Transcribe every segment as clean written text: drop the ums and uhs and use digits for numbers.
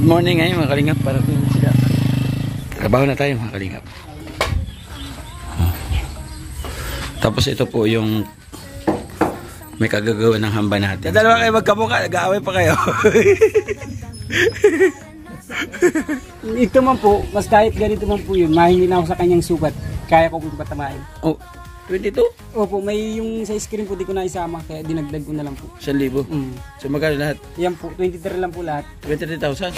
Good morning ngayon mga kalingap. Para sila. Trabaho na tayo mga kalingap. Tapos ito po yung may kagagawa ng hamba natin. Dalawa kayo magkamukha, nag-aaway pa kayo. Ito man po, mas kahit ganito man po yun, mahingi na ako sa kanyang sugat. Kaya ko po patamain. Oh, 22? Opo, may yung sa screen po di ko na isama, kaya dinagdag ko na lang po. 1,000? So magkano lahat? Yan po, 23 lang po lahat. 23,000?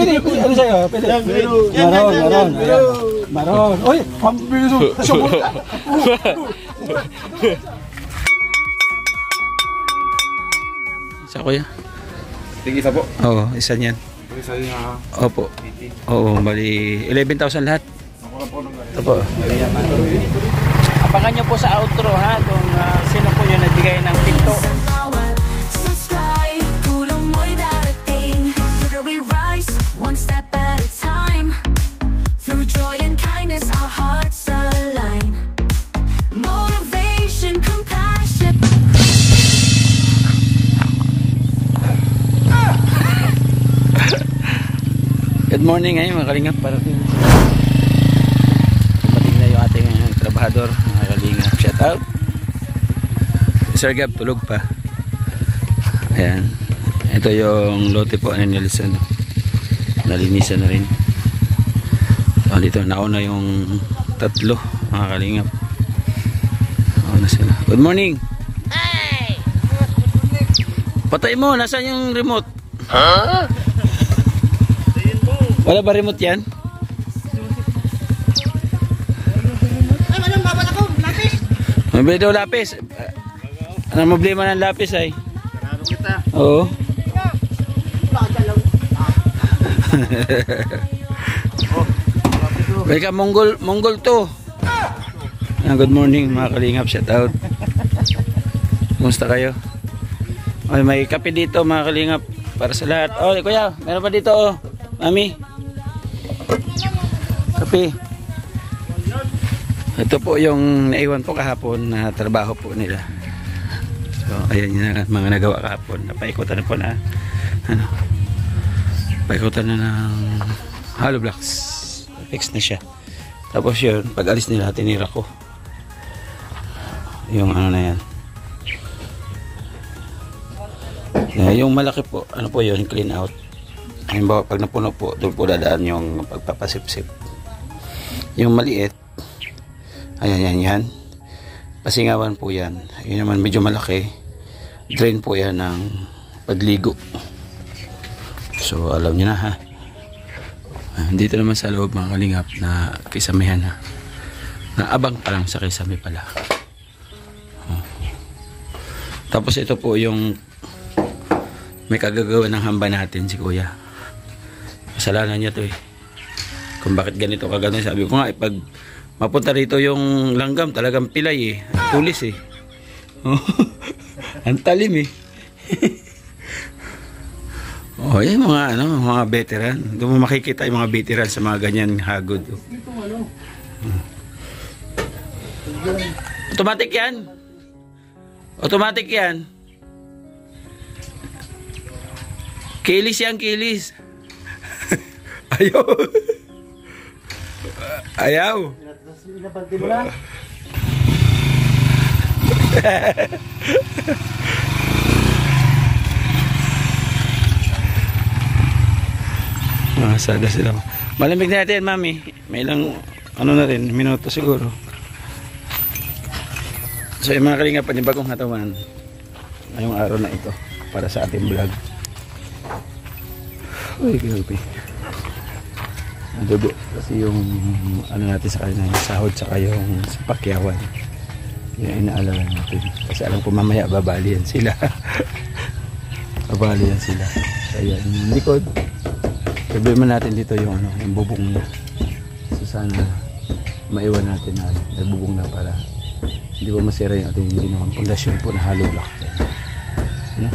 Pwede, ano sa'yo? Pwede. Maron. Oy, pambiso. Isa kuya? Tigisa po. Oo, isa niyan. Isa niya. Opo. Oo, bali 11,000 lahat. Ito po. Abangan nyo po sa outro ha, kung sino po yung nagbigay ng pinto. One step at a time. Through joy and kindness, our hearts align. Motivation, compassion. Good morning ngayon mga kalingap. Para pating na yung ating trabahador mga kalingap. Shout out. Sir Gab, tulog pa. Ayan. Ito yung lote po ni Nelson. Nalinisan na rin. So, dito nauna yung tatlo mga kalingap. Nauna sila. Good morning. Hey! Patay mo, nasaan yung remote? Huh? Wala ba remote yan? Ay, madam, babal ako, lapis. Mabili daw lapis. Ano problema ng lapis ay? Sarado kita. Oo. Welcome Mongol to. Good morning mga kalingap, shout out. Kumusta kayo? Ay, may kape dito mga kalingap para sa lahat. Oh, kuya, meron pa dito oh. Mami. Kape. Ito po yung naiwan po kahapon na trabaho po nila. So, ayan yung mga nagawa kahapon. Napaikutan na po na ano. Paikutan na ng hollow blocks. Fix na siya. Tapos yun, pag alis nila, tinira ko yung ano na yan. Yung malaki po, ano po yun, clean out. Halimbawa, pag napuno po, doon po dadaan yung pagpapasipsip. Yung maliit, ayan, yan. Pasingawan po yan. Yun naman, medyo malaki. Drain po yan ng pagligo. So alam nyo na ha. Dito naman sa loob mga kalingap na kisamihan na. Naabang pa lang sa kisame pala. Tapos ito po yung may kagagawa ng hamba natin si kuya. Kasalanan niya to eh. Kung bakit ganito kagano. Sabi ko nga pag mapunta rito yung langgam talagang pilay eh. Tulis eh. Ang talim eh. Oh, yung mga mga veteran. Doon mo makikita yung mga veteran sa mga ganyan hagod. Automatic 'yan. Automatic 'yan. Kilis 'yan, kilis. Ayaw. Ayaw. Inabanti mo na. Sada sila. Malamig natin, mami. May ilang ano na rin, minuto siguro. So yung mga kalingap, panibagong hatawan ngayong araw na ito para sa ating vlog. Uy, grabe. Ang dugo. Kasi yung ano natin sa kanila, yung sahod saka yung sa pakyawan. Yung inaalala natin. Kasi alam ko mamaya babali yan sila. Babali yan sila. Kaya yung likod. Problema natin dito yung ano, yung bubong na. So sana maiwan natin na bubong na para hindi ba masira yung ating ginawang pundasyon po na hollow block. Ano?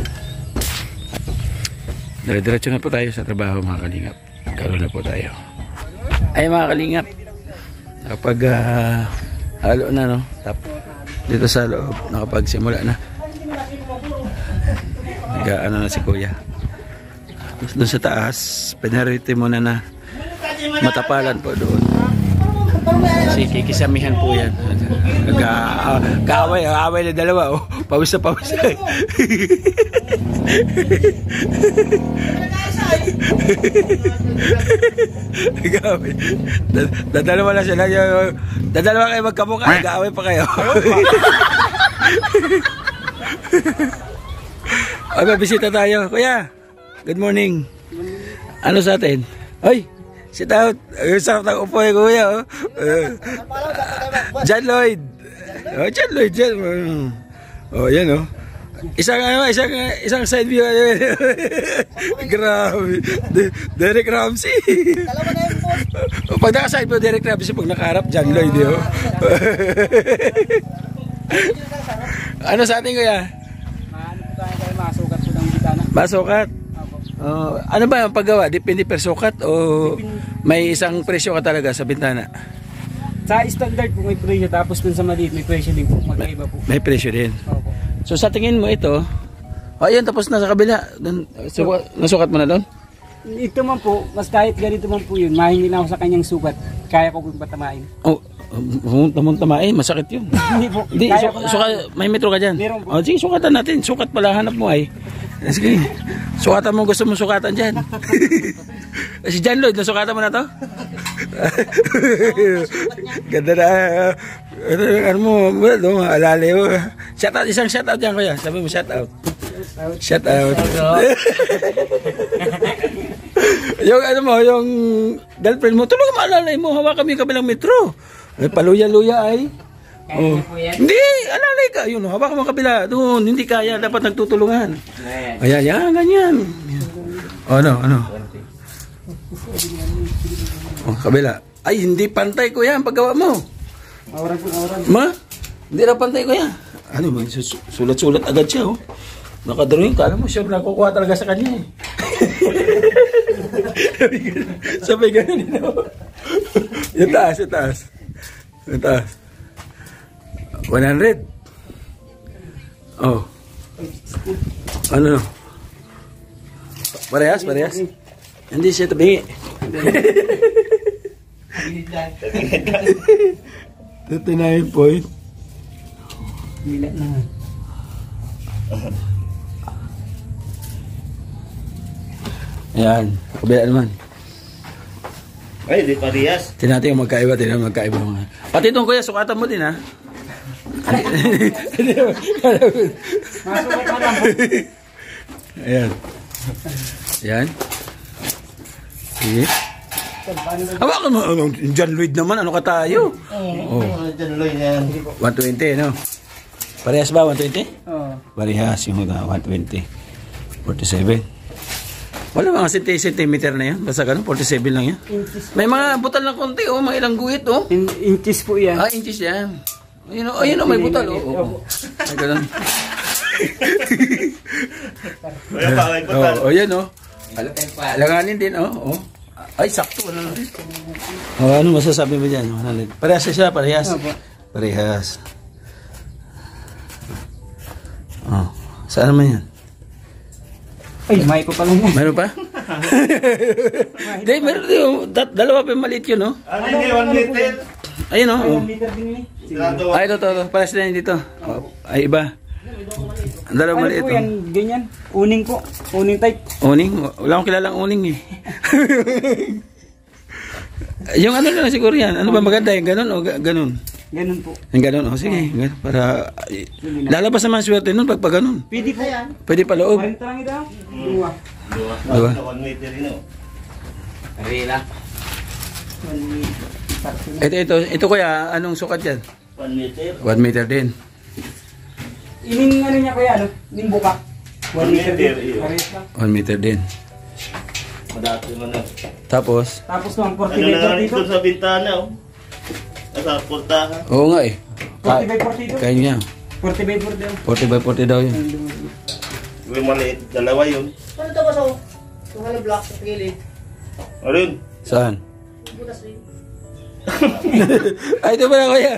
Dire-diretso na po tayo sa trabaho mga kalingap. Karoon na po tayo. Ay mga kalingap, kapag Halo na, no? Dito sa loob, nakapagsimula na. Nag-ano na si Kuya. Doon sa taas, pinarity muna na matapalan po doon. Kasi kikisamihan po yan. Kaaway na dalawa. Oh. Pawis na pawis. Kaaway. Dadalawa na sila. Dadalawa kayo magkamukha. Kaaway pa kayo. Ay, bisita tayo. Kuya, good morning. Ano sa atin? Ay! Sit out. Ang sarap ng upo eh, Kuya. Oh. John Lloyd. Oh, John Lloyd. Oh, yan oh. Isang side view. Grabe. Derek Ramsey. Dalawa na yung boss. Pag naka-side view, Derek Ramsey. Pag nakaharap, John Lloyd. Oh. Ano sa atin, Kuya? Masukat po ng bitana. Masukat. Ano ba ang paggawa? Depende per sukat o may isang presyo ka talaga sa bintana? Sa standard po may presyo, tapos dun sa maliit may presyo din po. Magkaiba po. May presyo din. Opo. So sa tingin mo ito, ayun tapos na sa kabila. Nasukat mo na doon? Ito man po, mas kahit ganito man po yun, mahingi na ako sa kanyang sukat. Kaya ko pong patamain. Oh, tamain, masakit yun. Hindi po. Hindi, Kaya ko na- may metro ka dyan. Meron po. Oh, sige, sukatan natin. Sukat pala, hanap mo ay. Sige, sukatan mo, gusto mo sukatan dyan. Si John Lloyd, nasukatan mo na to? Ganda na. Ano mo, maalala mo. Shoutout, isang shoutout dyan, Kuya. Sabi mo, shoutout. Shoutout. Yung ano mo, yung girlfriend mo, tulungan mo, alalay mo, hawakan mo yung kabilang metro. Paluya-luya ay. Oh. Hindi, alalay ka. Yun, hawakan mo ang kabila. Doon, hindi kaya, dapat nagtutulungan. Ayan, ganyan. Ano? Oh, kabila. Ay, hindi pantay ko yan, paggawa mo. Awaran po, awaran. Ma, hindi na pantay ko yan. Ano ba, sulat-sulat agad siya, oh. Nakadrawing ka, alam mo, sure nakukuha talaga sa kanya, eh. Sabi ganun, you know? Yung taas. Yung taas. 100. Oh. Ano? Parehas? Hindi siya tabi. 39 point. Bila na. Ayan. Kabila naman. Ay, di parehas. Tinati yung magkaiba. Pati itong Kuya, sukatan mo din, ha? Masukat pa lang po. Ayan. Ayan. Sige. Hawakan mo. John Lloyd naman. Ano ka tayo? Oo. Diyan loy yan. 120, no? Parehas ba? 120? Oo. Parehas yung 120. 47. Wala mga centimeter na yan. Basta ganun, 47 lang yan. May mga butal na konti, oh. Mga ilang guhit, oh. Inches po yan. Ah, inches yan. Ayun, may butal, oh. Ay, ganun. Wala pa, may butal. Oh, yan, oh. Langanin din, oh. Ay, sakto. Ano masasabi mo dyan? Parehas siya, parehas. Parehas. Oh. Saan naman yan? Ay, may ko pa lang yan. Meron pa? Hindi, meron yung dalawa pa yung maliit yun, no? Ano yun, 1 liter? Ayun, no? Oh. Meter din yun. Sigurado. Ay, ito. Parehas na yun dito. Oh, ay, iba. Ang dalawa Ano maliit, po oh. yan? Ganyan. Uning po. Uning type. Uning? Wala akong kilalang uning, eh. Yung ano na siguro yan. Ano ba maganda? Yung ganun o ganun? Ganun po. Yung ganun. O sige. Ganun. Para lalabas naman swerte nun pag ganun. Pwede po. Pwede pa loob. 40 lang ito. Dua. Diba? 1 meter yun, oh. Ito kuya, anong sukat yan? 1 meter. 1 meter din. Ining ano niya kuya, ano? Ining buka. 1 meter, iyo. Parehas lang. 1 meter din. Madati mo na. Tapos? Tapos naman 40 Ano na meter nga dito. dito sa bintana, oh. Nasa portahan. Oo nga, eh. 40 by 40 dito. Kaya niya. 40 by 40 daw. 40 by 40 daw yun. Yung maliit, dalawa yun. Ano ito ba so? Yung hollow block sa gilid. Ano yun? Saan? Butas rin. Ay, ito pala kuya.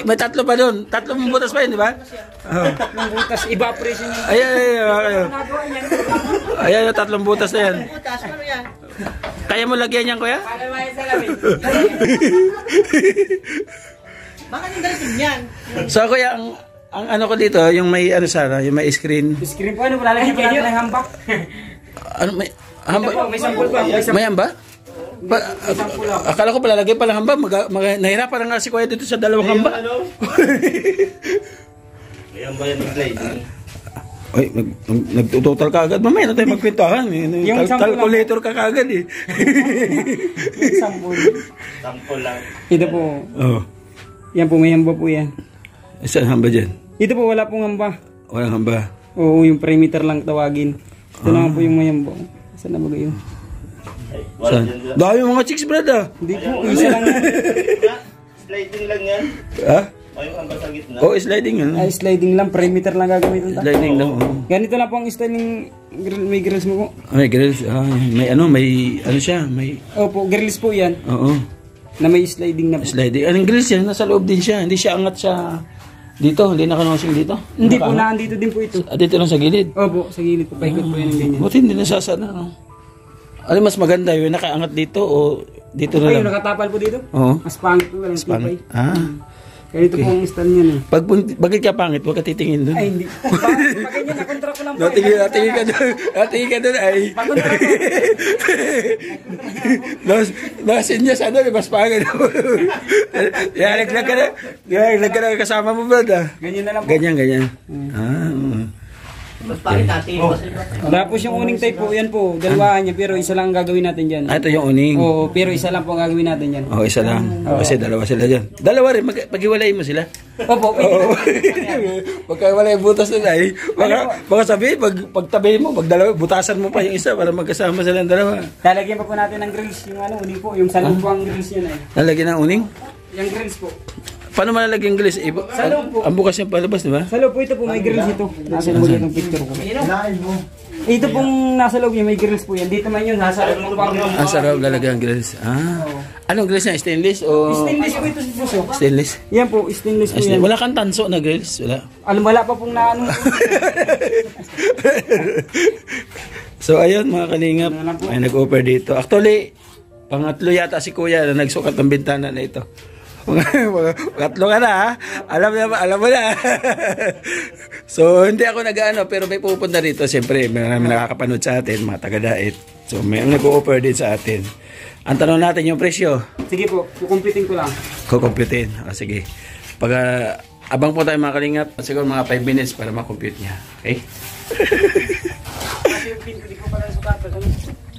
May tatlo pa doon. Tatlong butas pa yun, di ba? Oh. Tatlong butas, evaporation yung Ayan. ginagawa niyan. Ayan, yung tatlong butas na yan. Butas, ano yan? Kaya mo lagyan yan, kuya? Para may salamin. Baka yung ganito yan. So, kuya, ang ano ko dito, yung may ano sana, yung may screen. Screen po, ano, lalagyan pa natin ng hambak. Ano, may hamba? May sampul pa. May hamba? Akala ko pala lagay pa lang hamba. Nahirapan na nga si kuya dito sa dalawang hamba. Ano? Ayan ba yan sliding? Ay, nagtutotal ka agad. Mamaya na tayo magkwentahan. Yung Calculator ka kagad eh. Yung sampul. Sample lang. Ito po. Oh. Yan po, may hamba po yan. Saan hamba dyan? Ito po, wala pong hamba. Walang hamba. Oo, yung perimeter lang tawagin. Ito naman po yung may hamba. Saan na ba kayo? Ay, wala Saan? dyan. Dahil yung mga chicks, brad ah. Hindi po, isa lang. Sliding lang yan. Ha? Ay, hamba sa gitna. Oh, sliding yun. Ay, sliding lang, perimeter lang gagawin ito. Sliding lang. Oh. Ganito lang po ang style ng grill, may grills mo po. May grills. May ano siya. May, Opo, grills po yan. oo. Na may sliding na po. Sliding. Anong grills yan? Nasa loob din siya. Hindi siya angat sa dito. Hindi nakanosing dito. Hindi po, naandito din po ito. Dito lang sa gilid. Opo, sa gilid po, paikot po yan ng ganyan. Buti hindi nasasana. No? Ano mas maganda yun? Nakaangat dito o dito na Ay, lang? yung nakatapal po dito? Oo. Mas pangit po, walang Pang, tipay. okay. Ganito po ang style niyan eh. Bakit ka pangit? Huwag ka titingin doon. Ay, hindi. Pag ganyan, nakontra ko lang po. Natingin ka doon. Natingin ka doon ay. Pakontra ko. Nasinyas ano, mas pangit. Naglag ka na kasama mo ba? Ganyan na lang po. Ganyan. Mas pangit natin. Tapos yung uning type po, yan po, dalawahan niya, pero isa lang ang gagawin natin dyan. Ito yung uning. Oo, pero isa lang po ang gagawin natin dyan. Oh, isa lang. Kasi dalawa sila dyan. Dalawa rin, pag-iwalayin mo sila. Opo, pwede. Pagkawala yung butas nila ay, baka sabihin, pagtabihin mo, pagdalawa, butasan mo pa yung isa para magkasama silang dalawa. Lalagyan pa po natin ng grills, yung ano, uning po, yung salong po ang grills yan eh. Lalagyan ng uning? Yung grills po. Paano malalagyan yung grills? Sa loob po. Ang bukas yung palabas, di ba? Sa loob po ito po, may grills ito. Nasa loob itong picture ko. Ito pong nasa loob niya, may grills po yan. Dito man yun, nasa loob po ang Ah, sa loob lalagyan ang grills. Anong grills niya? Stainless o? stainless po ito si Puso. Stainless. Yan po, stainless po yan. Wala kang tanso na grills? Wala. Alam, wala pa pong naano. So ayun mga kalingap, may nag-offer dito. Actually, pangatlo yata si kuya na nagsukat ng bintana na ito. Pangatlo ka na ha? Alam mo na. So hindi ako nag-ano, pero may pupunta dito. Siyempre, marami nakakapanood sa atin, mga taga-dait. So may nag-offer din sa atin. Ang tanong natin yung presyo. Sige po, kukumpitin ko lang. Kukumputin. Sige. Pag abang po tayo mga kalingap, siguro mga 5 minutes para makompute niya. Okay? Kasi yung pinto, di ko pala sukatan.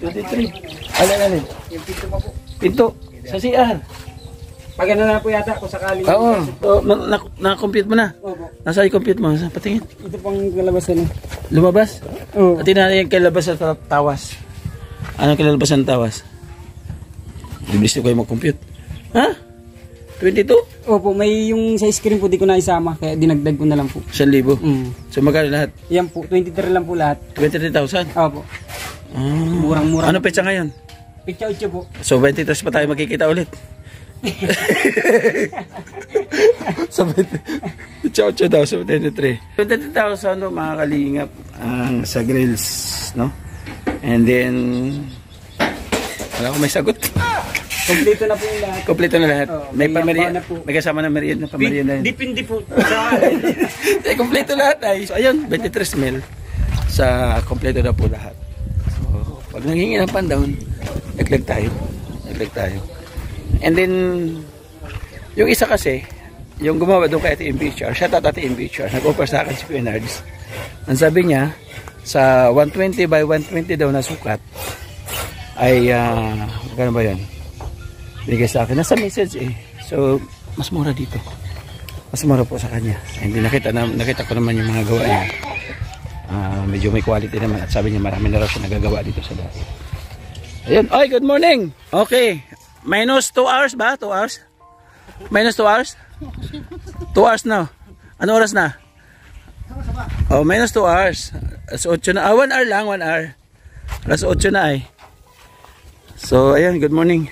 23. Alin? Yung pinto pa po. Pinto. Sa CR. Pag ano na po yata, kung sakaling. Oo. So, na-compute mo na. Opo. Nasa i-compute mo. Patingin. Ito pang kalabasan eh. Lumabas? Oo. At natin yung kilabas sa tawas. Anong kilalabas ng tawas? Iblis ko kayo mag-compute. Ha? 22? Opo, may yung sa screen po di ko na isama, kaya dinagdag ko na lang po. 1,000. Mm. So magkano lahat? Yan po, 23 lang po lahat. 23,000? Opo. Ah. Murang-murang. Ano petsa ngayon? Picture 8 po. So 23 pa tayo magkikita ulit. So 28 daw, so 23. 23,000 no, mga kalingap ang sa grills, no? And then wala akong may sagot. Kompleto na po yung lahat. Kompleto na lahat. Oh, may may pamerienda, na po. may kasama na merienda, pamerienda. Dipindi po. Kompleto lahat ay. So ayun, 23 mil sa kompleto na po lahat. So pag nanghingi ng pandown, naglag tayo. And then yung isa kasi, yung gumawa doon kay Ate Imbichar, shout out Ate Imbichar, nag-offer sa akin si Quinards. Ang sabi niya, sa 120 by 120 daw na sukat, ay, gano'n ba yun? Bigay sa akin. Nasa message eh. So, mas mura dito. Mas mura po sa kanya. Hindi nakita ko naman yung mga gawa niya. Medyo may quality naman. At sabi niya marami na raw siya nagagawa dito sa dati. Ayun. Ay, good morning! Okay. Minus 2 hours ba? 2 hours? Minus 2 hours? 2 hours na. Ano oras na? Oh, minus 2 hours. Alas 8 na. 1 hour lang, 1 hour. Alas 8 na ay. So, ayan, good morning.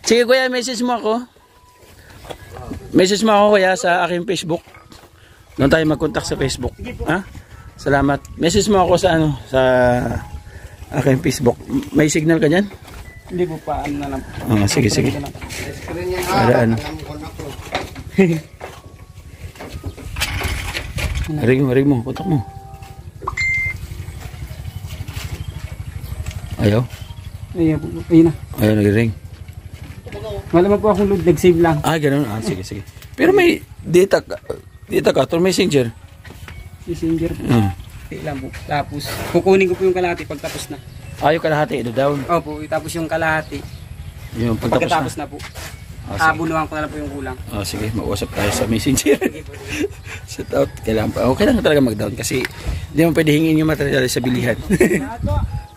Sige kuya, message mo ako. Message mo ako kuya sa aking Facebook. Doon tayo mag-contact sa Facebook. Ha? Salamat. Message mo ako sa ano, sa aking Facebook. May signal ka dyan? Hindi po pa, ano na lang po. Sige, sige. Para ano. Ring mo, putok mo. Ayaw? Ayun po, ayun na. Ayaw, nag-ring. Wala man po akong load, nag-save lang. Ganun. Sige, sige. Pero may data ka, to messenger. Messenger po. Hindi lang po. Tapos, kukunin ko po yung kalahati pag tapos na. Ayaw kalahati, ito down. Opo, tapos yung kalahati. Yung Pagkatapos na po. Sige. Bunuhan ko na lang po yung kulang. Sige, mag-usap tayo sa messenger. Set out, kailangan pa. Okay lang talaga mag-down kasi hindi mo pwede hingin yung material sa bilihan.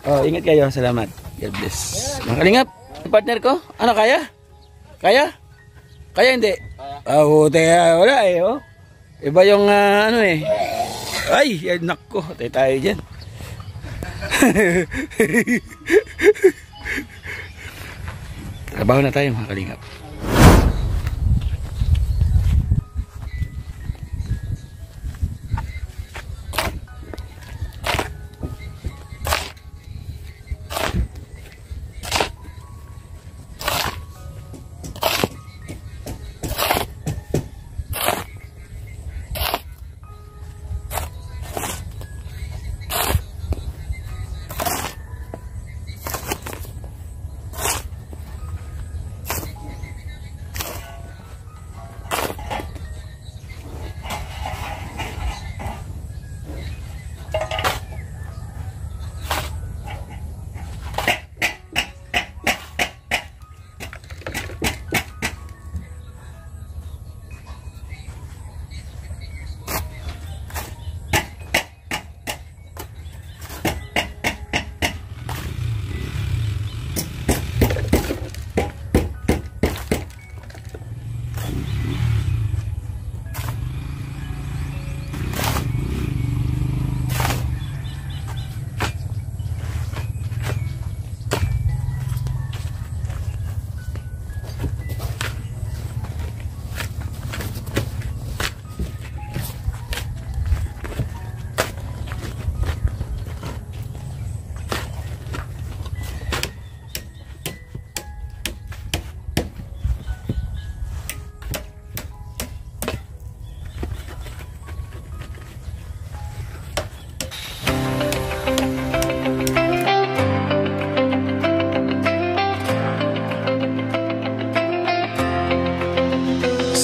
Ingat kayo, salamat. God bless. Mga kalingap, partner ko, ano kaya? Kaya? Kaya hindi? Wala eh, oh. Iba yung ano eh. Ay, nako, tayo dyan. Trabaho na tayo mga kalingap.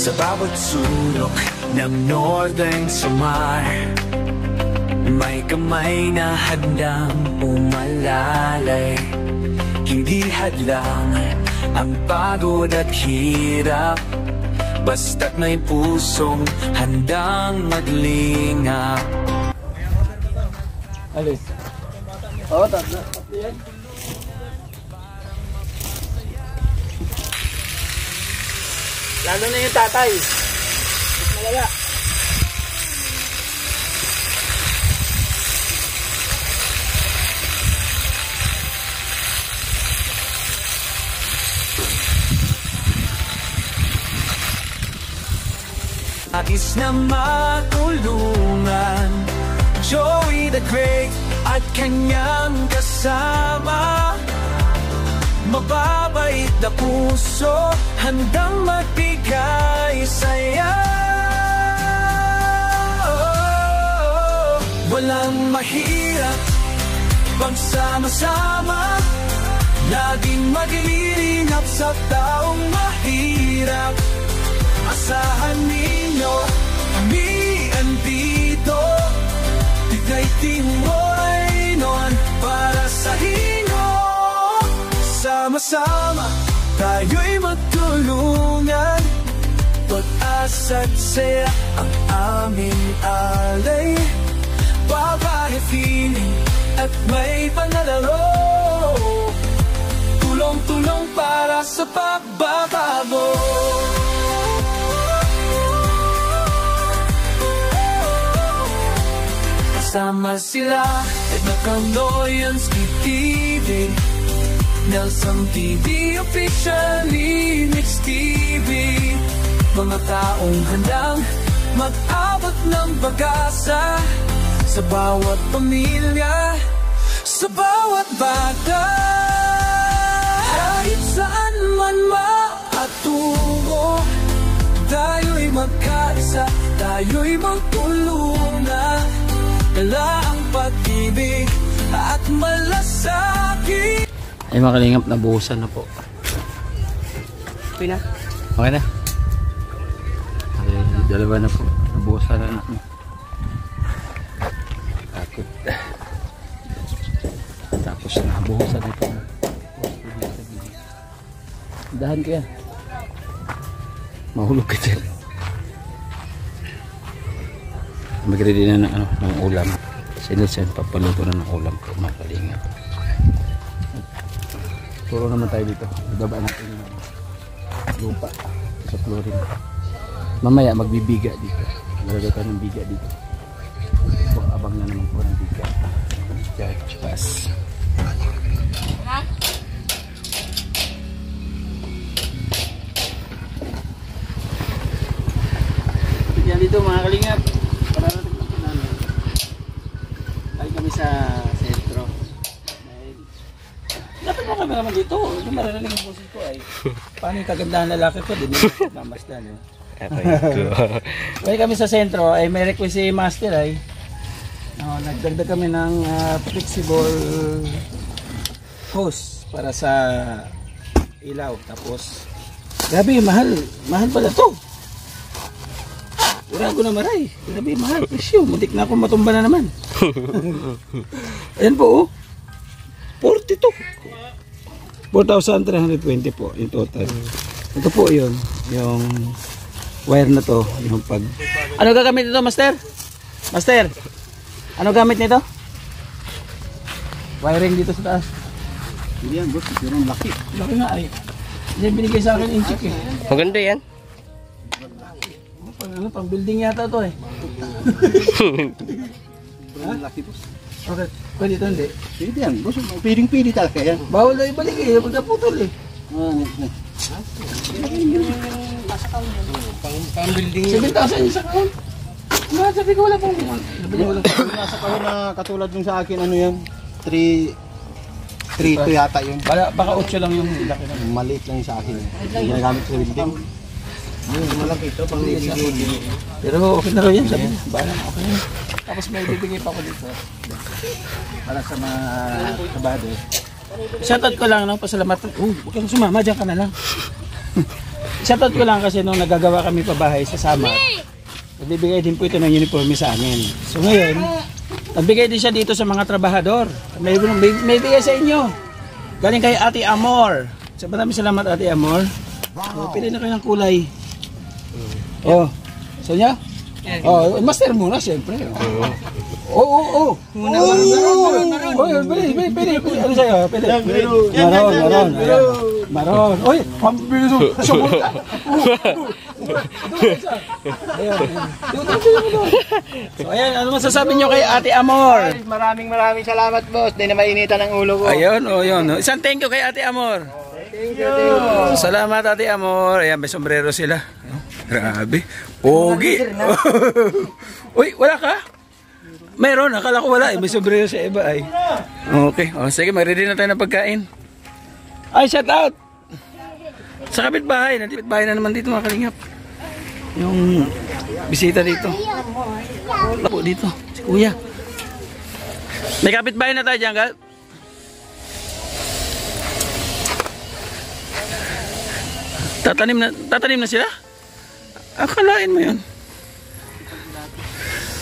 Sa bawat sulok ng Northern Samar, may kamay na handang umalalay. Hindi hadlang ang pagod at hirap, basta't may pusong handang maglingap. Alis. Tatlo yan. Lalo na yung tatay. Mas malala. Nais na matulungan Joey the Great at kanyang kasama. Mababait na puso, handang magbigay saya. Walang mahirap, pagsama-sama, laging maglilingap sa taong mahirap. Asahan ninyo, kami andito, bigay timoy noon para sa inyo. Sama-sama, tayo'y magtulungan, pag-asa't saya ang aming alay. Babae feeling at may panalaro, tulong-tulong para sa pagbabago. Kasama sila at Nakanoyans TV, Nelson TV officially Mix TV. Mga taong handang mag-abot ng pag-asa sa bawat pamilya, sa bawat bata. Kahit saan man maatungo, tayo'y magkaisa, tayo'y magtulungan. Dala ang pag-ibig at malasakit. Ay mga kalingap, nabuhusan na po. Okay na. Okay na. Ay, dalawa na po. Nabuhusan na na. Takot. Tapos nabuhusan na po. Dahan ko yan. Mahulog ka dyan. Mag-ready na ng ulam. Sinusen, papaluto na ng ulam ko, mga kalingap. Turo naman tayo dito. Ibaba natin yung lupa sa flooring. Mamaya magbibiga dito. Malagay tayo ng biga dito. So, abang na naman po ng biga. Pass. Yan dito mga kalingap. Pararating na po namin. Tayo kami sa sentro. Dapat mo kami naman dito. Hindi mararating ang boses ko ay. Paano yung kagandahan lalaki ko? Di mo mamasdan. Kaya kami sa sentro ay may request si Master ay. Nagdagdag kami ng flexible hose para sa ilaw. Tapos grabe, mahal pala to. Wala ko na maray. Grabe, mahal. Presyo, muntik na akong matumba na naman. Ayan po, oh. 42. 4,320 po yung total. Ito po yun. Yung wire na to. Yung pag... Ano gagamit nito, Master? Master? Ano gamit nito? Wiring dito sa taas. Hindi yan, boss. Yung laki. Laki nga ay. Hindi binigay sa akin inchik eh. Maganda yan. Pang building yata to eh. Laki boss. Okay, pwede ito hindi. Pwede yan, boss. Pwedeng-pwede talaga yan. Bawal na ibalik eh, pagkaputol eh. Pang building yan. 7,000 yung sa kahon. Sabi ko wala pang Nasa kahon na katulad dun sa akin, ano yan? 3 yata yun. baka 8 lang yung laki na. Maliit lang yung sa akin. Ginagamit sa building. Malaki ito, pang building. Pero okay na rin yan, sabi niya. Bahala, okay na. Tapos may bibigay pa ko dito. Para sa mga kabado. Shoutout ko lang, no? Pasalamatan. Huwag kang sumama, dyan ka na lang. Shoutout ko lang kasi nung nagagawa kami pabahay sa Samar, nagbibigay din po ito ng uniforme sa amin. So ngayon, nagbigay din siya dito sa mga trabahador. May bigay sa inyo. Galing kay Ate Amor. So maraming salamat, Ate Amor. So, pili na kayo ng kulay. Oh, so niya? Oh, master muna siyempre. Oo. Pili. Ano sa'yo? Pili. Maron. Oy, pambilis mo. So ayan, ano masasabi nyo kay Ate Amor? Maraming salamat, boss. Di na mainitan ang ulo ko. Ayun, yun. Isang thank you kay Ate Amor. Thank you. Salamat, Ate Amor. Ayan, may sombrero sila. Grabe. Pogi. Uy, wala ka? Meron, akala ko wala. May sombrero sa iba ay. Okay. Sige, mag-ready na tayo ng pagkain. Ay, shout out! Sa kapitbahay. Kapitbahay na naman dito mga kalingap. Yung bisita dito. Ako dito, si Kuya. May kapitbahay na tayo dyan, Gal. Tatanim na sila? Akalain mo yun.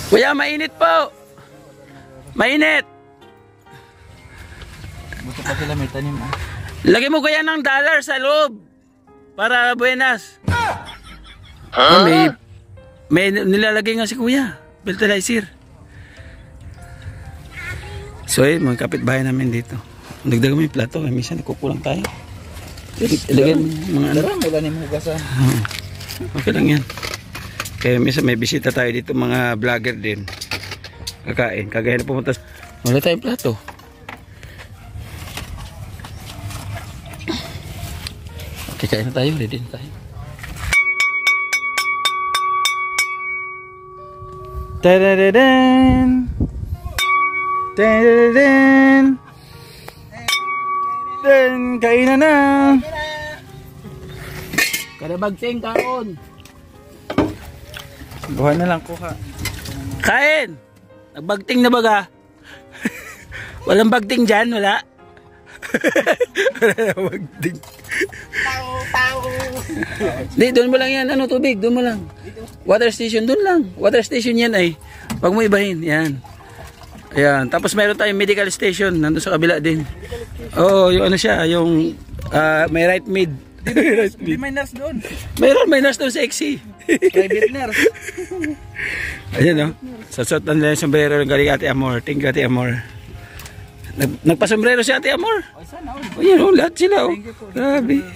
Kuya, mainit po. Mainit. Buto pa sila may tanim. Lagay mo kaya ng dollar sa loob. Para buenas. May nilalagay nga si Kuya. Fertilizer. So mga kapitbahay namin dito. Nagdagan mo yung plato. Minsan nagkukulang tayo. Ilagay mga ano. Wala ni mo gasa. Okay lang yan. Kaya minsan may bisita tayo dito, mga vlogger din. Kakain. Kagaya na pumunta. Wala tayong plato. Kikain na tayo, ready na tayo. Tadadadaan! Tadadadaan! Dan, kainan na! Kalabagting kaon! Buha na lang kuha. Kain! Nagbagting na baga? Walang bagting dyan, wala? Wala na bagting. Di, doon mo lang yan. Ano, tubig? Doon mo lang. Water station, doon lang. Water station yan ay. Pag mo ibahin, yan. Ayan. Tapos meron tayong medical station. Nandun sa kabila din. Oo, yung ano siya, yung may right mid. Hindi may nurse doon. Mayroon, may nurse doon sexy. Private nurse. Ayan o. Sasot na nila yung sombrero ng galing Ate Amor. Thank you, Ate Amor. Nagpasombrero si Ate Amor. Ay, sana all. Ayan o, lahat sila o. Grabe.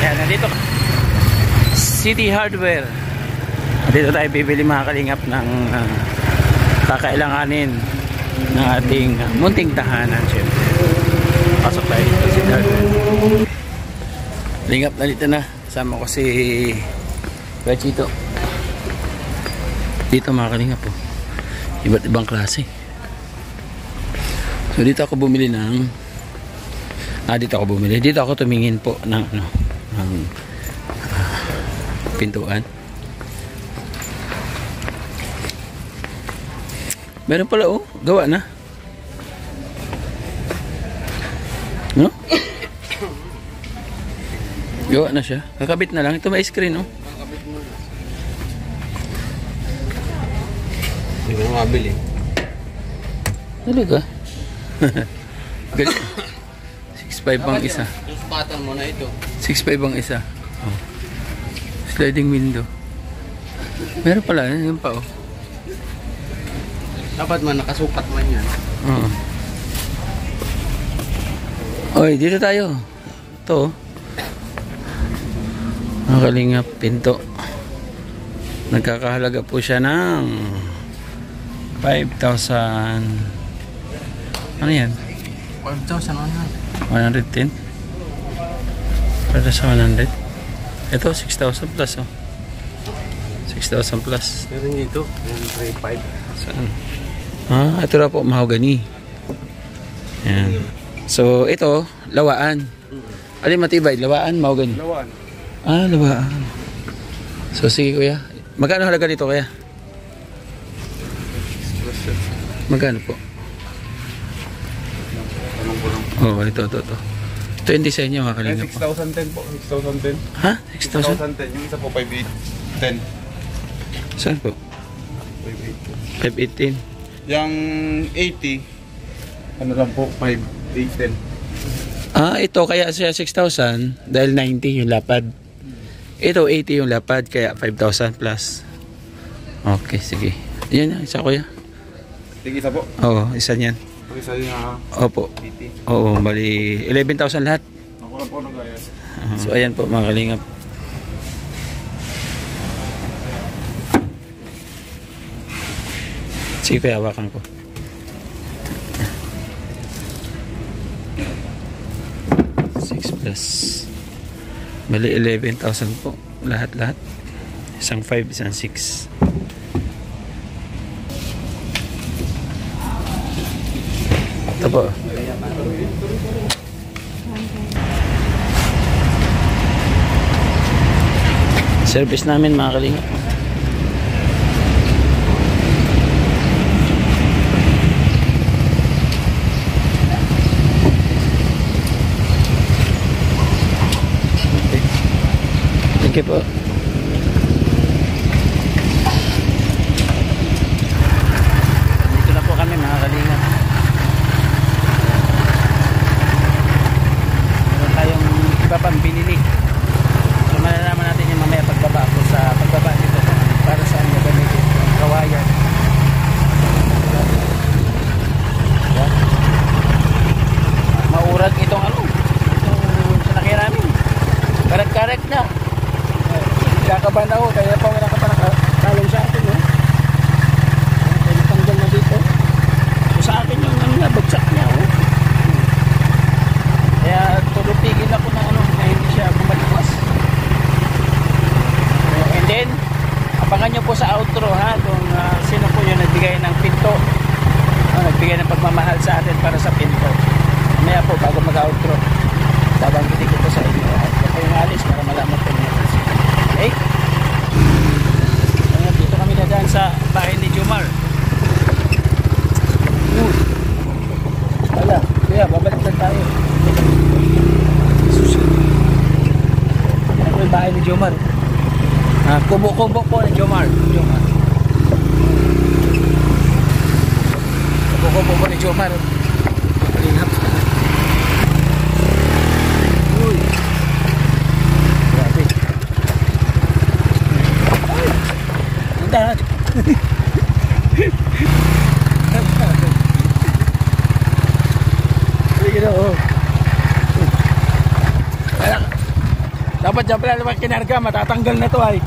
Ayan, nandito. City Hardware. Dito tayo bibili mga kalingap ng kakailanganin ng ating munting tahanan. Siyempre. Pasok tayo dito sa City Hardware. Lingap na dito na. Kasama ko si Bachito. Dito mga kalingap po. Iba't ibang klase. So dito ako bumili ng dito ako tumingin po ng ano, ng pintuan. Meron pala oh, gawa na. No? Gawa na siya. Kakabit na lang. Ito may screen oh. Hindi ko mabili. Talaga? Galit. 6.5 ang isa. Yung spatan mo na ito. 6.5 ang isa. Oh. Sliding window. Meron pala. Yun pa oh. Dapat man nakasukat man yan. Oo. Oy, dito tayo. Ito. Ang kalingap pinto. Nagkakahalaga po siya ng 5,000. Ano yan? 110? Para sa 100? Ito, 6,000 plus oh. 6,000 plus. Pero nito, 3.5. Saan? Ah, ito na po, mahogany. Yan. So, ito, lawaan. Alin matibay? Lawaan, mahogany? Lawaan. Ah, lawaan. So, sige kuya. Magkano halaga dito kuya? Magkano po? Oh, ito. Ito yung design niya mga kalingap po. 6,010 po. 6,010. Ha? 6,000? 6,010. Yung isa po 5,810. Saan po? 518. Yung 80, ano lang po, 5,810. Ah, ito kaya siya 6,000 dahil 90 yung lapad. Ito 80 yung lapad kaya 5,000 plus. Okay, sige. Yan isa kuya. Sige, isa po. Oo, isa niyan. Ang isa yun na Opo. 80. Oo, bali 11,000 lahat. Ako lang po nag-ayas. So ayan po mga kalingap. Sige kuya, hawakan ko. Plus bali 11,000 po lahat isang 5 isang 6. Ito po service namin mga kalingap. Thank you po. Dito na po kami mga kalingap. Meron tayong iba pang binili. So malalaman natin yung mamaya pagbaba po sa pagbaba dito para saan gagamitin yung kawayan. Maurag itong ano, itong sinakyan namin. Karet-karet na. Kakabahan ako, kaya pa wala ka pa nakakalong sa akin, no? Kaya natanggal na dito. So, sa akin yung mag-outro. Babanggitin ko po sa inyo. At ako yung alis para malaman po niyo. Okay? Ayan, dito kami dadaan sa bahay ni Jomar. Wala, kuya, babalik lang tayo. Ano yung bahay ni Jomar? Kubo-kubo po ni Jomar. Kubo-kubo po ni Jomar. Lingap. Uy. Grabe. Ang dahil. Dapat dyan pala naman kinarga, matatanggal na to ay.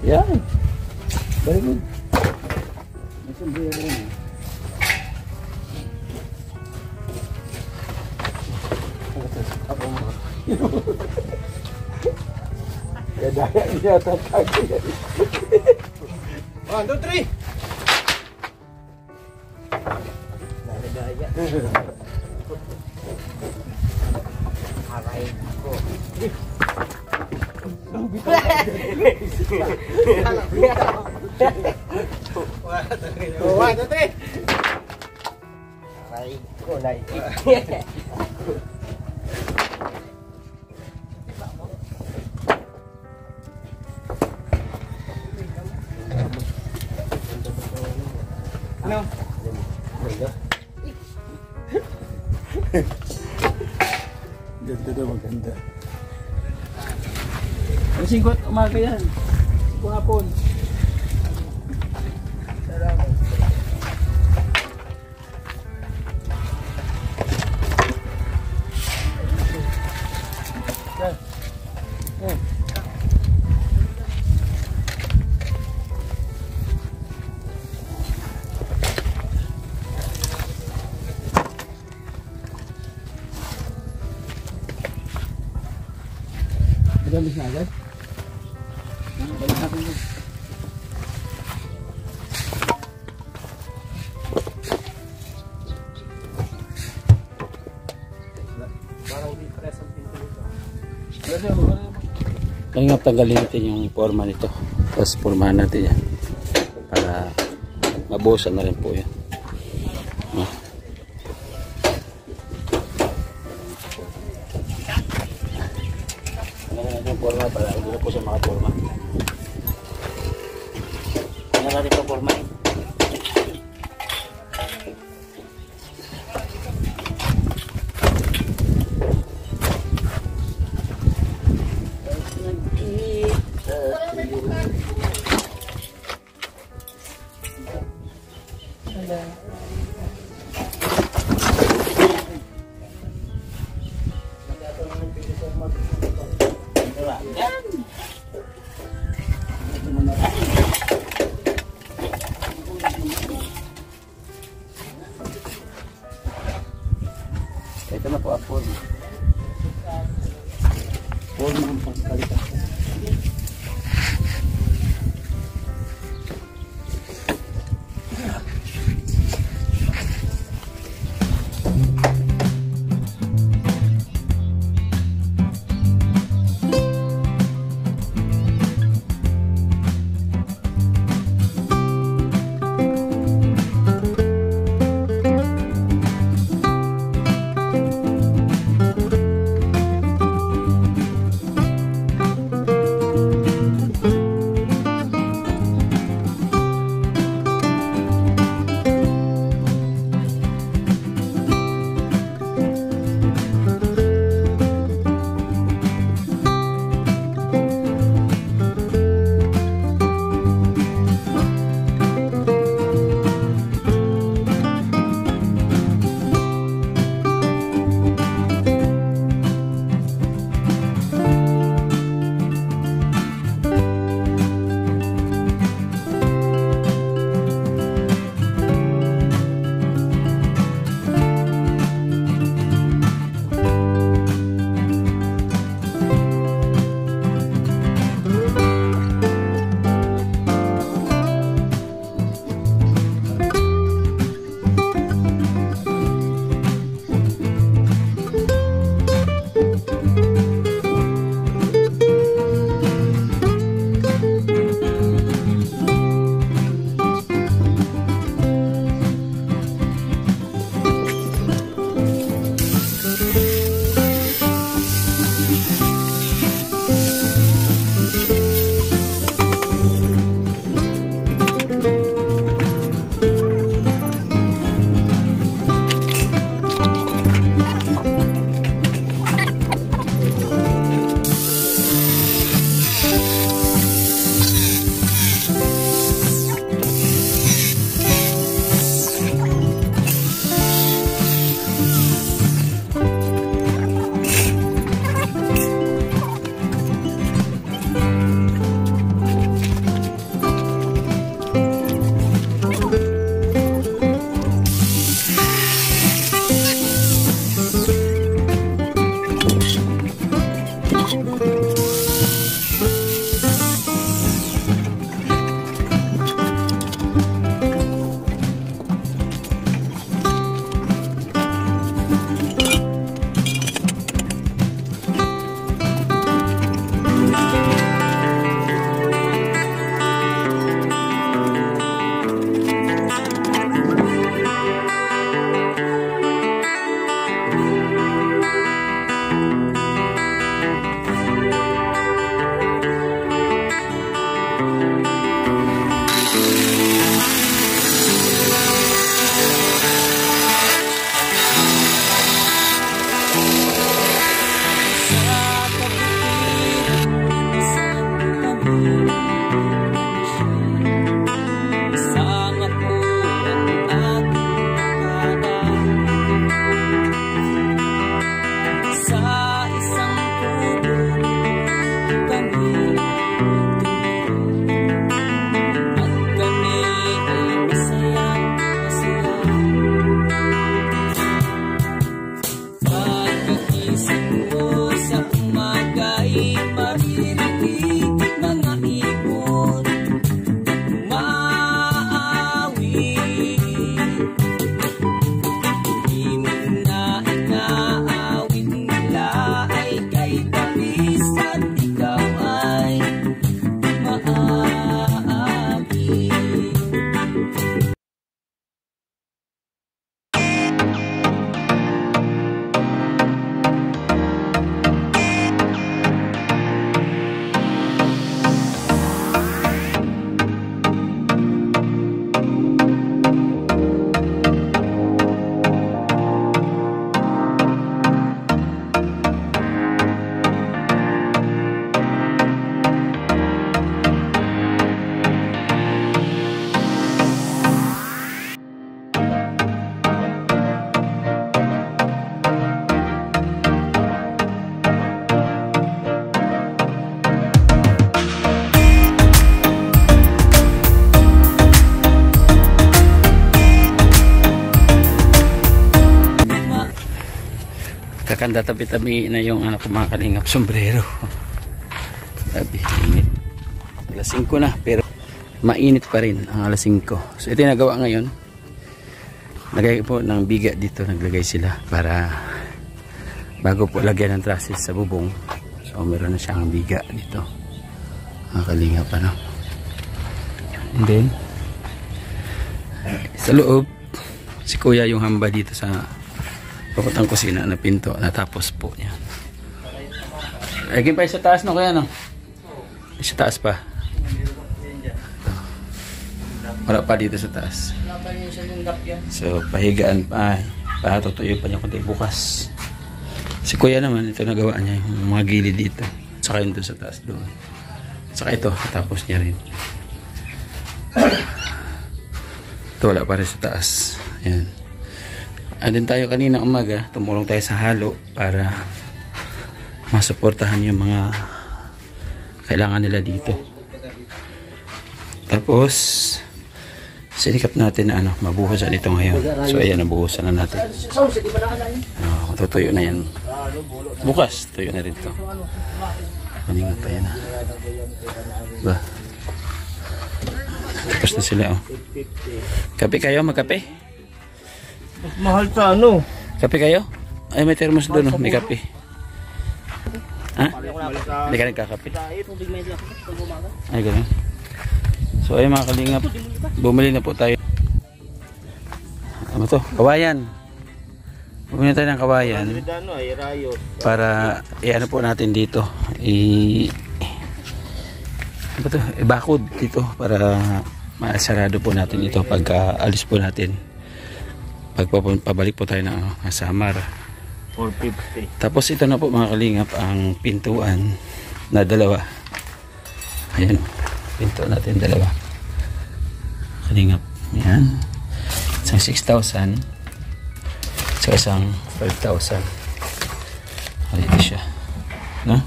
Yan. Very good. Daya niya tatagay. 1, 2, 3. Ano? Ganda daw, maganda. Ang singkot, umaga yan. Kung hapon. Magamis na agad? Balik natin yun. Kaya tanggalin natin yung forma nito. Tapos formahan natin yan. Para mabuhusan na rin po yan. Forma para hindi na po siya makaporma. Ano natin ito forma eh. Kakanda tabi-tabi na yung anak ko mga kalingap, sombrero. Sabi, init. Alas 5 na, pero mainit pa rin ang alas 5. So ito yung nagawa ngayon. Lagay po ng biga dito, naglagay sila para bago po lagyan ng trusses sa bubong. So meron na siyang biga dito. Mga kalingap, ano. And then sa loob, si kuya yung hamba dito sa papuntang kusina na pinto, natapos po niya. Lagyan pa sa taas, no, kaya no? Sa taas pa. Wala pa dito sa taas. So pahigaan pa, patutuyo pa niya kundi bukas. Si kuya naman, ito nagawa niya yung mga gilid dito, saka yun doon sa taas doon, saka ito tapos niya rin. Ito wala pa rin sa taas. Ayan. Andun tayo kanina umaga, tumulong tayo sa halo para masuportahan yung mga kailangan nila dito. Tapos sinikap natin na mabuhusan ito ngayon. So ayan, nabuhusan na natin. Tutuyo na yan. Bukas, tuyo na rin ito. Kanina pa yan. Ba? Tapos na sila, oh. Kape kayo, magkape? Mahal sa ano? Kape kayo? Ay, may thermos doon, oh. May kape. Ha? Hindi ka nagkakape? Ay, gano'n. So, ay mga kalingap, bumili na po tayo. Ano to? Kawayan. Bumili tayo ng kawayan para i-ano po natin dito. Ano to? Ibakod dito para masarado po natin ito pag alis po natin. Pabalik po tayo na Samar. 450. Tapos ito na po mga kalingap ang pintuan na dalawa. Ayan, pinto natin dalawa. Kalingap. Ayan. Isang 6,000 sa isang 5,000. Dito siya. No?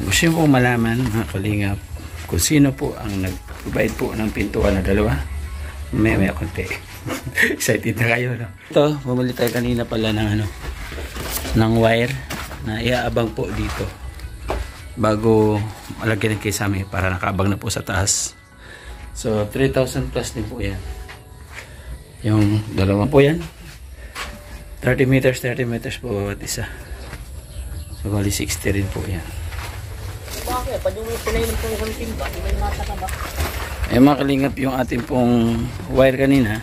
Gusto nyo po malaman mga kalingap kung sino po ang nag-provide po ng pintuan na dalawa. May konti. Excited na kayo, no? Ito, bumili tayo kanina pala ng ng wire na iaabang po dito bago malagyan ng kisame para nakaabang na po sa taas. So 3,000 plus din po yan. Yung dalawa po yan. 30 meters po bawat isa. So bali 60 rin po yan. Bakit? Pag yung pinay ng pong timba, di ba yung nasa ka ba? Eh mga kalingap, yung ating pong wire kanina,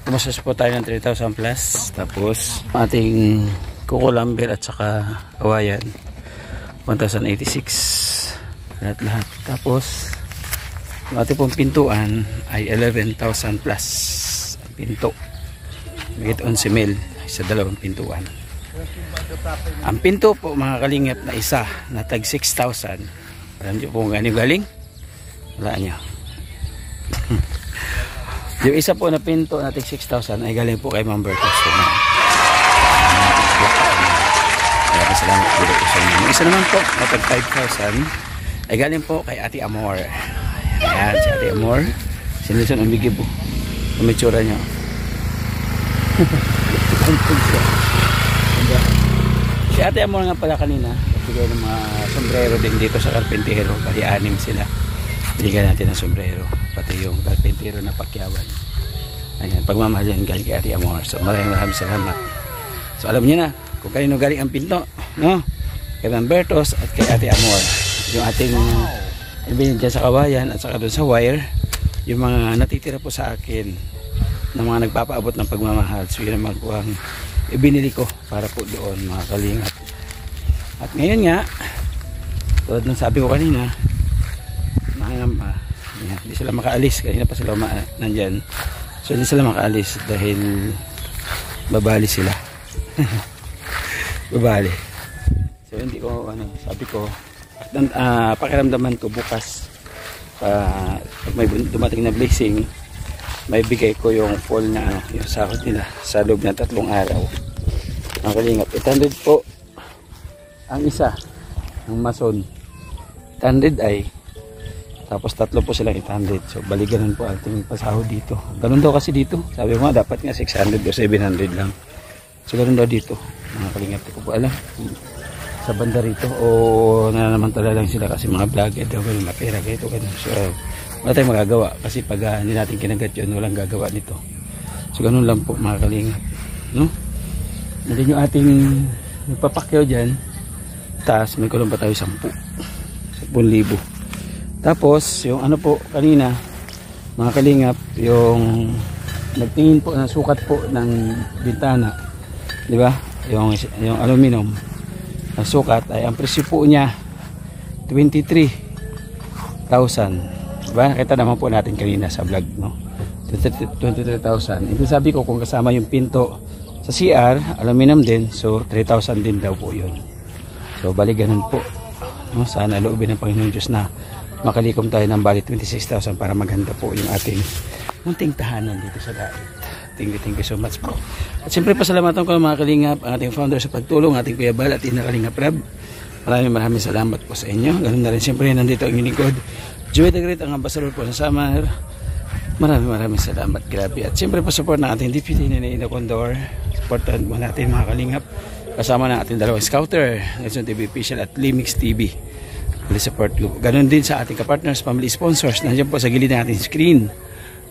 kumasas po tayo ng 3,000 plus. Tapos ating kukulamber at saka kawayan 1,086 lahat. Tapos yung ating pong pintuan ay 11,000 plus ang pinto. May 11 mil sa dalawang pintuan. Ang pinto po mga kalingap na isa na tag 6,000. Alam niyo po kung gaano galing? Wala niyo. Yung isa po na pinto na tig 6,000 ay galing po kay Ma'am Bertos. Kaya sa salamat po sa inyo. Yung isa naman po, matag 5,000 ay galing po kay Ate Amor. Ayan, si Ate Amor. Si Nelson umigib po. Kumitsura niya. Si Ate Amor nga pala kanina, nagbigay ng mga sombrero din dito sa karpentero. Bali 6 sila. Bigyan natin ng sombrero. Pati yung karpentero na pakyawan. Ayan, pagmamahal yan galing kay Ate Amor. So maraming salamat. So alam niyo na kung kanino galing ang pinto, no? Kay Lambertos at kay Ate Amor. Yung ating ibigay dyan sa kawayan at saka doon sa wire, yung mga natitira po sa akin ng mga nagpapaabot ng pagmamahal. So yun naman po ang ibinili ko para po doon, mga kalingap. At ngayon nga, tulad ng sabi ko kanina, hindi sila makaalis. Kanina pa sila nandyan. So hindi sila makaalis dahil babali sila. Babali. So hindi ko, sabi ko, pakiramdaman ko bukas, pag may dumating na blessing, may bigay ko yung full na yung sakot nila sa loob ng 3 araw. Ang kalingap, 800 po ang isa ng mason. 800 ay, tapos 3 po silang 800. So balikan po ating pasahod dito. Ganun daw kasi dito, sabi ko nga dapat nga 600 o 700 lang. So ganun daw dito, mga kalingap. Ko po alam sa banda rito o nananamantala lang sila kasi mga vlogger daw ganun, mapera ganito ganun. So wala tayong magagawa kasi pag hindi natin kinagat yun, walang gagawa nito. So ganun lang po, mga kalingap, no? Nandun yung ating nagpapakyaw dyan, taas may kulong pa tayo 10,000. Tapos yung ano po kanina, mga kalingap, yung nagtingin po ng sukat po ng bintana, di ba? Yung aluminum na sukat ay ang presyo po niya 23,000. Diba? Nakita naman po natin kanina sa vlog, no? 23,000. Ito sabi ko kung kasama yung pinto sa CR, aluminum din, so 3,000 din daw po yun. So bali ganun po, no? Sana loobin ng Panginoon Diyos na makalikom tayo ng bali 26,000 para maganda po yung ating munting tahanan dito sa Dait. Thank you so much po. At siyempre pasalamatan ko mga kalingap, ang ating founder sa pagtulong, ating Kuya Bal at Ina Kalingap Rab. Maraming salamat po sa inyo. Ganun na rin siyempre nandito ang inikod Joey the Great, ang ambassador po sa Samar. Maraming salamat, grabe. At siyempre po support ng ating deputy na Ina Condor. Supportan mo natin mga kalingap. Kasama ng ating dalawang scouter, Nelson TV Official at Limix TV. Support group. Ganun din sa ating kapartners, family sponsors. Nandiyan po sa gilid ng ating screen.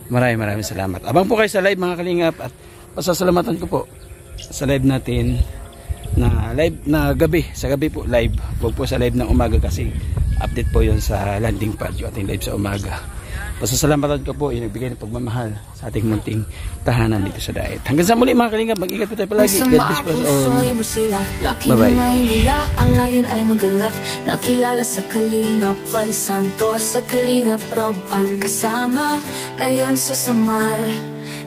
Maraming salamat. Abang po kayo sa live mga kalingap at pasasalamatan ko po sa live natin na gabi. Sa gabi po live. Huwag po sa live ng umaga kasi update po yun sa landing pad yung ating live sa umaga. Pasasalamatan ko po yung nagbigay ng pagmamahal sa ating munting tahanan dito sa Dait. Hanggang sa muli mga kalingap, mag-ingat po tayo palagi. God bless po all. Bye-bye. Ang ngayon ay magalak, nakilala sa Kalingap Val Santos, sa Kalingap Rob ang kasama, ngayon sa Samar,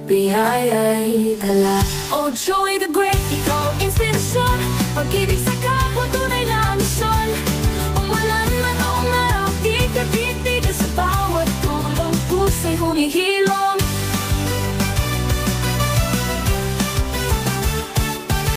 biyaya'y dala. Oh Joey the Great, ikaw inspirasyon, pag-ibig sa kapwa, tunay na misyon. Umulan man o umaraw, di ka sa bawat tulong, pusa'y humihilom.